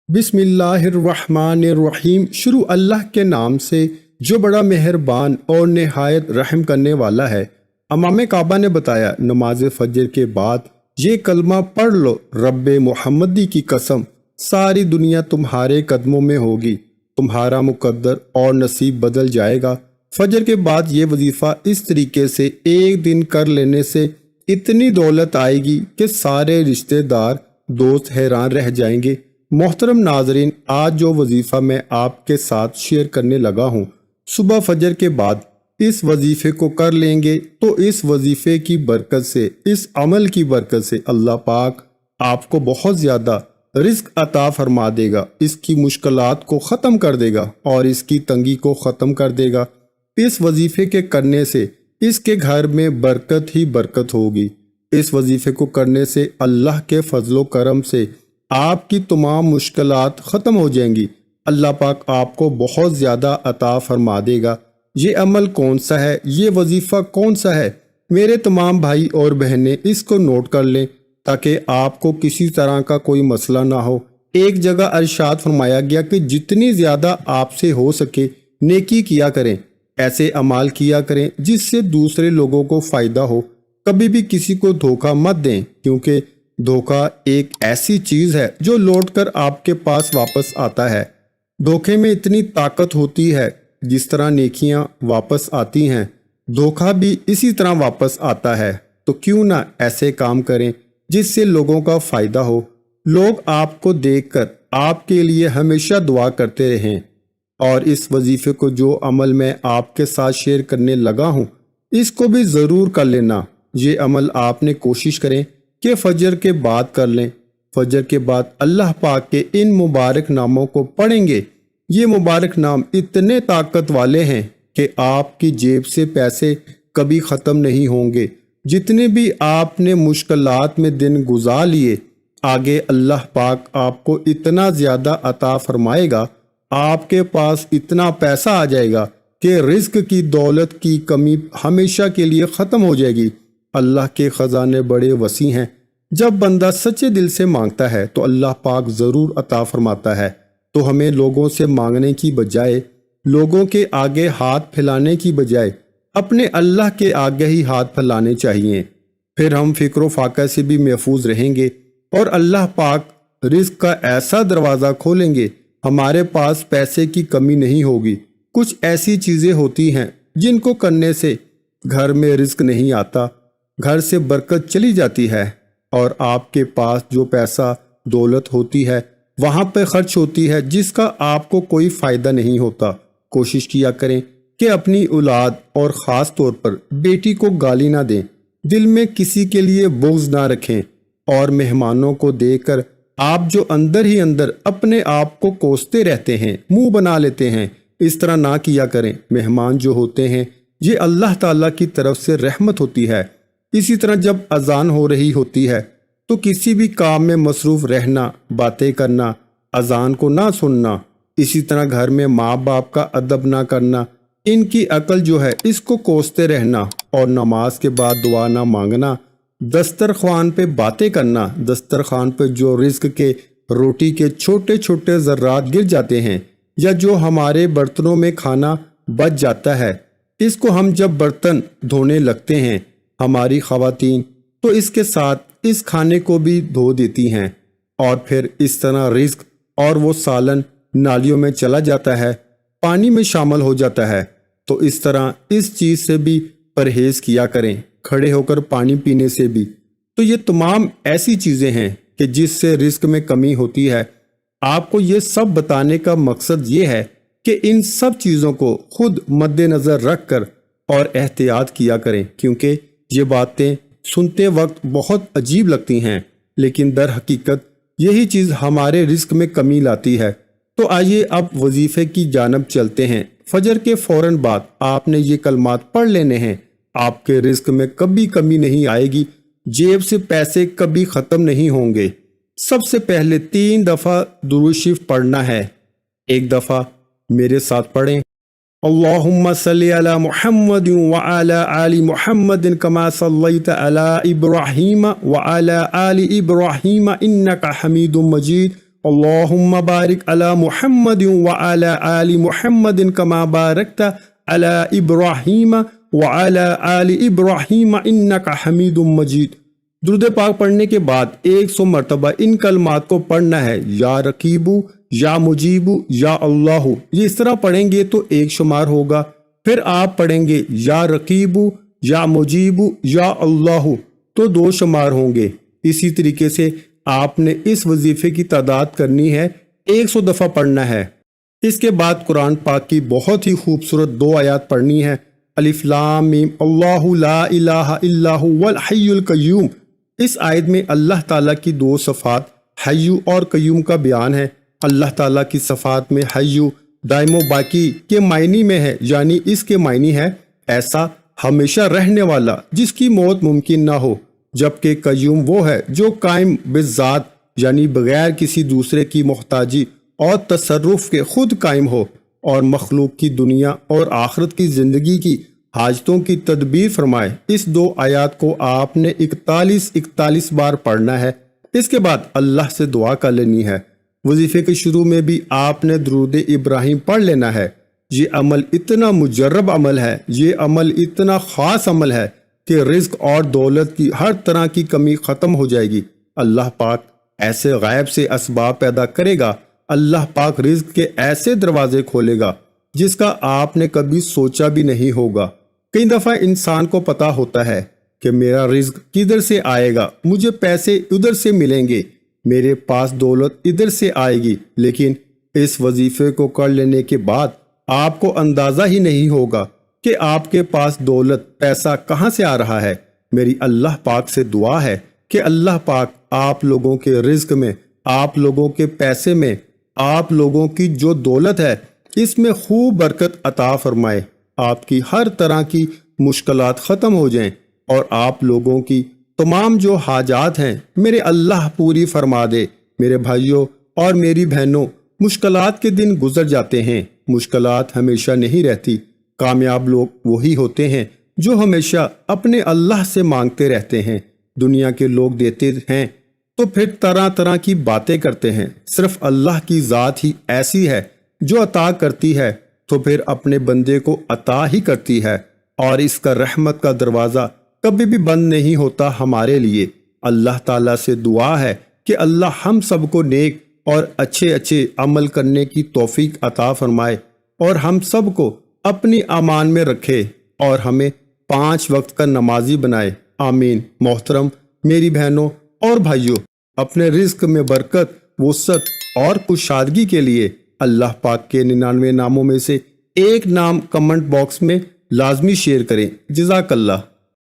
بسم اللہ الرحمن الرحیم۔ شروع اللہ کے نام سے جو بڑا مہربان اور نہایت رحم کرنے والا ہے۔ امام کعبہ نے بتایا، نماز فجر کے بعد یہ کلمہ پڑھ لو، رب محمدی کی قسم ساری دنیا تمہارے قدموں میں ہوگی، تمہارا مقدر اور نصیب بدل جائے گا۔ فجر کے بعد یہ وظیفہ اس طریقے سے ایک دن کر لینے سے اتنی دولت آئے گی کہ سارے رشتہ دار دوست حیران رہ جائیں گے۔ محترم ناظرین، آج جو وظیفہ میں آپ کے ساتھ شیئر کرنے لگا ہوں، صبح فجر کے بعد اس وظیفے کو کر لیں گے تو اس وظیفے کی برکت سے، اس عمل کی برکت سے اللہ پاک آپ کو بہت زیادہ رزق عطا فرما دے گا، اس کی مشکلات کو ختم کر دے گا اور اس کی تنگی کو ختم کر دے گا۔ اس وظیفے کے کرنے سے اس کے گھر میں برکت ہی برکت ہوگی۔ اس وظیفے کو کرنے سے اللہ کے فضل و کرم سے آپ کی تمام مشکلات ختم ہو جائیں گی، اللہ پاک آپ کو بہت زیادہ عطا فرما دے گا۔ یہ عمل کون سا ہے، یہ وظیفہ کون سا ہے؟ میرے تمام بھائی اور بہنیں اس کو نوٹ کر لیں تاکہ آپ کو کسی طرح کا کوئی مسئلہ نہ ہو۔ ایک جگہ ارشاد فرمایا گیا کہ جتنی زیادہ آپ سے ہو سکے نیکی کیا کریں، ایسے اعمال کیا کریں جس سے دوسرے لوگوں کو فائدہ ہو۔ کبھی بھی کسی کو دھوکہ مت دیں، کیونکہ دھوکہ ایک ایسی چیز ہے جو لوٹ کر آپ کے پاس واپس آتا ہے۔ دھوکے میں اتنی طاقت ہوتی ہے، جس طرح نیکیاں واپس آتی ہیں دھوکہ بھی اسی طرح واپس آتا ہے۔ تو کیوں نہ ایسے کام کریں جس سے لوگوں کا فائدہ ہو، لوگ آپ کو دیکھ کر آپ کے لیے ہمیشہ دعا کرتے رہیں۔ اور اس وظیفے کو جو عمل میں آپ کے ساتھ شیئر کرنے لگا ہوں، اس کو بھی ضرور کر لینا۔ یہ عمل آپ نے کوشش کریں کہ فجر کے بعد کر لیں۔ فجر کے بعد اللہ پاک کے ان مبارک ناموں کو پڑھیں گے۔ یہ مبارک نام اتنے طاقت والے ہیں کہ آپ کی جیب سے پیسے کبھی ختم نہیں ہوں گے۔ جتنے بھی آپ نے مشکلات میں دن گزار لیے، آگے اللہ پاک آپ کو اتنا زیادہ عطا فرمائے گا، آپ کے پاس اتنا پیسہ آ جائے گا کہ رزق کی دولت کی کمی ہمیشہ کے لیے ختم ہو جائے گی۔ اللہ کے خزانے بڑے وسیع ہیں۔ جب بندہ سچے دل سے مانگتا ہے تو اللہ پاک ضرور عطا فرماتا ہے۔ تو ہمیں لوگوں سے مانگنے کی بجائے، لوگوں کے آگے ہاتھ پھیلانے کی بجائے اپنے اللہ کے آگے ہی ہاتھ پھیلانے چاہیے۔ پھر ہم فکر و فاقہ سے بھی محفوظ رہیں گے اور اللہ پاک رزق کا ایسا دروازہ کھولیں گے، ہمارے پاس پیسے کی کمی نہیں ہوگی۔ کچھ ایسی چیزیں ہوتی ہیں جن کو کرنے سے گھر میں رزق نہیں آتا، گھر سے برکت چلی جاتی ہے، اور آپ کے پاس جو پیسہ دولت ہوتی ہے وہاں پہ خرچ ہوتی ہے جس کا آپ کو کوئی فائدہ نہیں ہوتا۔ کوشش کیا کریں کہ اپنی اولاد اور خاص طور پر بیٹی کو گالی نہ دیں، دل میں کسی کے لیے بغض نہ رکھیں، اور مہمانوں کو دیکھ کر آپ جو اندر ہی اندر اپنے آپ کو کوستے رہتے ہیں، منہ بنا لیتے ہیں، اس طرح نہ کیا کریں۔ مہمان جو ہوتے ہیں یہ اللہ تعالیٰ کی طرف سے رحمت ہوتی ہے۔ اسی طرح جب اذان ہو رہی ہوتی ہے تو کسی بھی کام میں مصروف رہنا، باتیں کرنا، اذان کو نہ سننا، اسی طرح گھر میں ماں باپ کا ادب نہ کرنا، ان کی عقل جو ہے اس کو کوستے رہنا، اور نماز کے بعد دعا نہ مانگنا، دسترخوان پہ باتیں کرنا، دسترخوان پہ جو رزق کے روٹی کے چھوٹے چھوٹے ذرات گر جاتے ہیں یا جو ہمارے برتنوں میں کھانا بچ جاتا ہے، اس کو ہم جب برتن دھونے لگتے ہیں، ہماری خواتین تو اس کے ساتھ اس کھانے کو بھی دھو دیتی ہیں، اور پھر اس طرح رزق اور وہ سالن نالیوں میں چلا جاتا ہے، پانی میں شامل ہو جاتا ہے۔ تو اس طرح اس چیز سے بھی پرہیز کیا کریں، کھڑے ہو کر پانی پینے سے بھی۔ تو یہ تمام ایسی چیزیں ہیں کہ جس سے رزق میں کمی ہوتی ہے۔ آپ کو یہ سب بتانے کا مقصد یہ ہے کہ ان سب چیزوں کو خود مد نظر رکھ کر اور احتیاط کیا کریں، کیونکہ یہ باتیں سنتے وقت بہت عجیب لگتی ہیں، لیکن در حقیقت یہی چیز ہمارے رزق میں کمی لاتی ہے۔ تو آئیے اب وظیفے کی جانب چلتے ہیں۔ فجر کے فوراً بعد آپ نے یہ کلمات پڑھ لینے ہیں، آپ کے رزق میں کبھی کمی نہیں آئے گی، جیب سے پیسے کبھی ختم نہیں ہوں گے۔ سب سے پہلے 3 دفعہ درود شریف پڑھنا ہے۔ ایک دفعہ میرے ساتھ پڑھیں، اللہم صلی علی محمد وعلی آل محمد کما صلیت علی ابراہیم وعلی آل ابراہیم انک حمید مجید، اللہم بارک علی محمد وعلی آل محمد کما بارکت علی ابراہیم وعلی آل ابراہیم انک حمید مجید۔ درود پاک پڑھنے کے بعد 100 مرتبہ ان کلمات کو پڑھنا ہے، یا رقیبو، یا مجیبو، یا اللہ۔ یہ اس طرح پڑھیں گے تو 1 شمار ہوگا، پھر آپ پڑھیں گے یا رقیبو، یا مجیبو، یا اللہ تو 2 شمار ہوں گے۔ اسی طریقے سے آپ نے اس وظیفے کی تعداد کرنی ہے، 100 دفعہ پڑھنا ہے۔ اس کے بعد قرآن پاک کی بہت ہی خوبصورت 2 آیات پڑھنی ہے، الف لام میم اللہ لا الہ الا هو الحی القیوم۔ اس آیت میں اللہ تعالیٰ کی 2 صفات حی اور قیوم کا بیان ہے۔ اللہ تعالیٰ کی صفات میں حی دائم و باقی کے معنی میں ہے، یعنی اس کے معنی ہے ایسا ہمیشہ رہنے والا جس کی موت ممکن نہ ہو، جبکہ قیوم وہ ہے جو قائم بالذات یعنی بغیر کسی دوسرے کی محتاجی اور تصرف کے خود قائم ہو اور مخلوق کی دنیا اور آخرت کی زندگی کی حاجتوں کی تدبیر فرمائے۔ اس 2 آیات کو آپ نے 41 بار پڑھنا ہے۔ اس کے بعد اللہ سے دعا کر لینی ہے۔ وظیفے کے شروع میں بھی آپ نے درود ابراہیم پڑھ لینا ہے۔ یہ عمل اتنا مجرب عمل ہے، یہ عمل اتنا خاص عمل ہے کہ رزق اور دولت کی ہر طرح کی کمی ختم ہو جائے گی۔ اللہ پاک ایسے غیب سے اسباب پیدا کرے گا، اللہ پاک رزق کے ایسے دروازے کھولے گا جس کا آپ نے کبھی سوچا بھی نہیں ہوگا۔ کئی دفعہ انسان کو پتا ہوتا ہے کہ میرا رزق کدھر سے آئے گا، مجھے پیسے ادھر سے ملیں گے، میرے پاس دولت ادھر سے آئے گی، لیکن اس وظیفے کو کر لینے کے بعد آپ کو اندازہ ہی نہیں ہوگا کہ آپ کے پاس دولت پیسہ کہاں سے آ رہا ہے۔ میری اللہ پاک سے دعا ہے کہ اللہ پاک آپ لوگوں کے رزق میں، آپ لوگوں کے پیسے میں، آپ لوگوں کی جو دولت ہے اس میں خوب برکت عطا فرمائے، آپ کی ہر طرح کی مشکلات ختم ہو جائیں اور آپ لوگوں کی تمام جو حاجات ہیں میرے اللہ پوری فرما دے۔ میرے بھائیوں اور میری بہنوں، مشکلات کے دن گزر جاتے ہیں، مشکلات ہمیشہ نہیں رہتی۔ کامیاب لوگ وہی ہوتے ہیں جو ہمیشہ اپنے اللہ سے مانگتے رہتے ہیں۔ دنیا کے لوگ دیتے ہیں تو پھر طرح طرح کی باتیں کرتے ہیں، صرف اللہ کی ذات ہی ایسی ہے جو عطا کرتی ہے تو پھر اپنے بندے کو عطا ہی کرتی ہے، اور اس کا رحمت کا دروازہ کبھی بھی بند نہیں ہوتا ہمارے لیے۔ اللہ تعالیٰ سے دعا ہے کہ اللہ ہم سب کو نیک اور اچھے عمل کرنے کی توفیق عطا فرمائے اور ہم سب کو اپنی امان میں رکھے اور ہمیں 5 وقت کا نمازی بنائے، آمین۔ محترم میری بہنوں اور بھائیوں، اپنے رزق میں برکت، وسعت اور کشادگی کے لیے اللہ پاک کے 99 ناموں میں سے ایک نام کمنٹ باکس میں لازمی شیئر کریں۔ جزاک اللہ۔